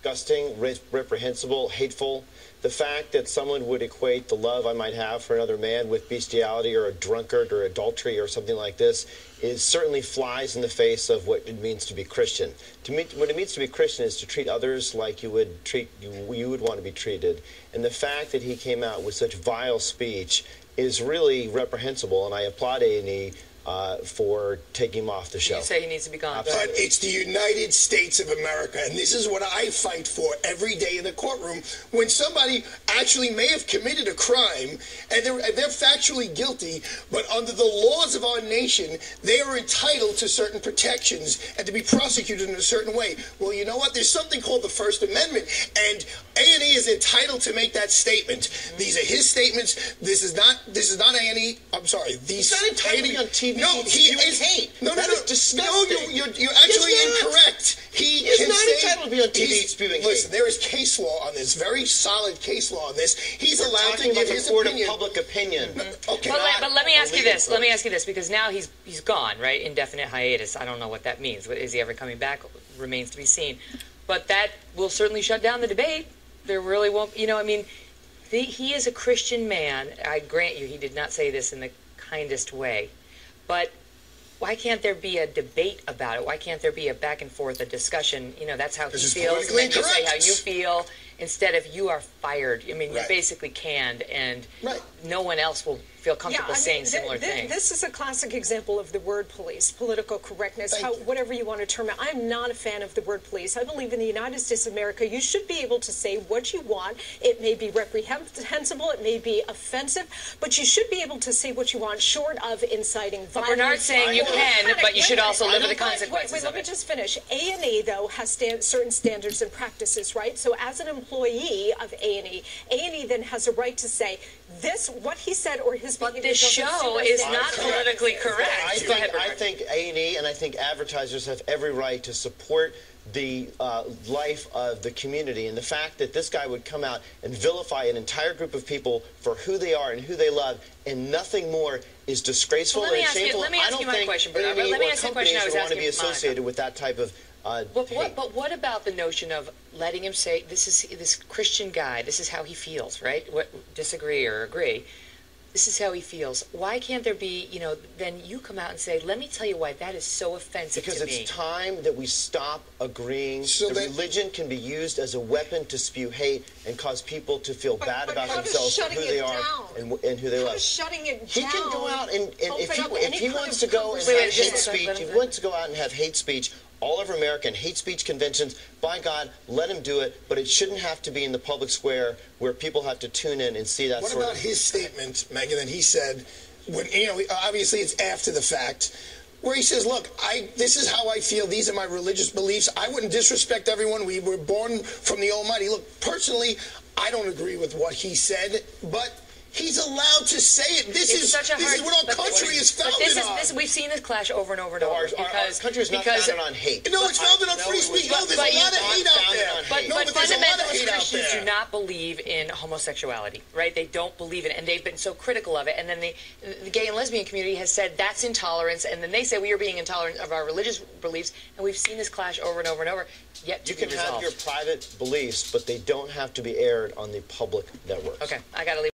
disgusting, reprehensible, hateful. The fact that someone would equate the love I might have for another man with bestiality or a drunkard or adultery or something like this is certainly flies in the face of what it means to be Christian. To me, what it means to be Christian is to treat others like you would want to be treated. And the fact that he came out with such vile speech is really reprehensible, and I applaud A&E for taking him off the show. You say he needs to be gone. But it's the United States of America, and this is what I fight for every day in the courtroom. When somebody actually may have committed a crime, and they're factually guilty, but under the laws of our nation, they are entitled to certain protections and to be prosecuted in a certain way. Well, you know what? There's something called the First Amendment, and A&E is entitled to make that statement. These are his statements. This is not A&E. I'm sorry. He's not entitled to be on TV. No, he is. Hate. No, is disgusting. No, you're actually incorrect. He is not entitled to be on TV spewing hate. Listen, there is case law on this, very solid case law on this. He's allowed to give his court opinion. of public opinion. Okay. But let me ask you this. Let me ask you this, because now he's gone, right? Indefinite hiatus. I don't know what that means. Is he ever coming back? Remains to be seen. But that will certainly shut down the debate. There really won't. You know, I mean, he is a Christian man. I grant you, he did not say this in the kindest way. But why can't there be a debate about it? Why can't there be a back and forth, a discussion? You know, that's how he feels, and then you say how you feel, instead of you are fired. I mean, you're basically canned, and no one else will feel comfortable saying similar things. This is a classic example of the word police, political correctness, whatever you want to term it. I'm not a fan of the word police. I believe in the United States of America, you should be able to say what you want. It may be reprehensible, it may be offensive, but you should be able to say what you want, short of inciting violence. But Bernard's saying you can, but you should also live with the consequences. Wait, let me just finish. A&E, though, has certain standards and practices, right? So as an employee of A&E then has a right to say, this, what he said or his behavior. But this show is not politically correct. I think A&E and I think advertisers have every right to support the life of the community, and the fact that this guy would come out and vilify an entire group of people for who they are and who they love and nothing more is disgraceful and shameful. Let me ask you my question, Bernard. Let me ask you a question I was asking want to be associated with that type of But what about the notion of letting him say, this Christian guy, this is how he feels, right? Disagree or agree. This is how he feels. Why can't there be, you know, then you come out and say, let me tell you why that is so offensive to me. Because it's time that we stop agreeing. So religion can be used as a weapon to spew hate and cause people to feel bad about themselves and who they are and who they love. Shutting it down. He can go out and if he wants to go and have hate speech, if he wants to go out and have hate speech all over America and hate speech conventions, by God, let him do it, but it shouldn't have to be in the public square where people have to tune in and see that What sort of... about his statement, Megan, that he said, when, you know, obviously it's after the fact, where he says, look, this is how I feel, these are my religious beliefs, I wouldn't disrespect everyone, we were born from the Almighty. Look, personally, I don't agree with what he said, but he's allowed to say it. This is what our country is founded on. We've seen this clash over and over and over. Our country is not founded on hate. No, it's founded on free speech. No, there's a lot of hate out there. But fundamentalist Christians do not believe in homosexuality, right? They don't believe in it, and they've been so critical of it. And then the gay and lesbian community has said that's intolerance, and then they say we are being intolerant of our religious beliefs, and we've seen this clash over and over and over, yet to be resolved. You can have your private beliefs, but they don't have to be aired on the public networks. Okay, I got to leave.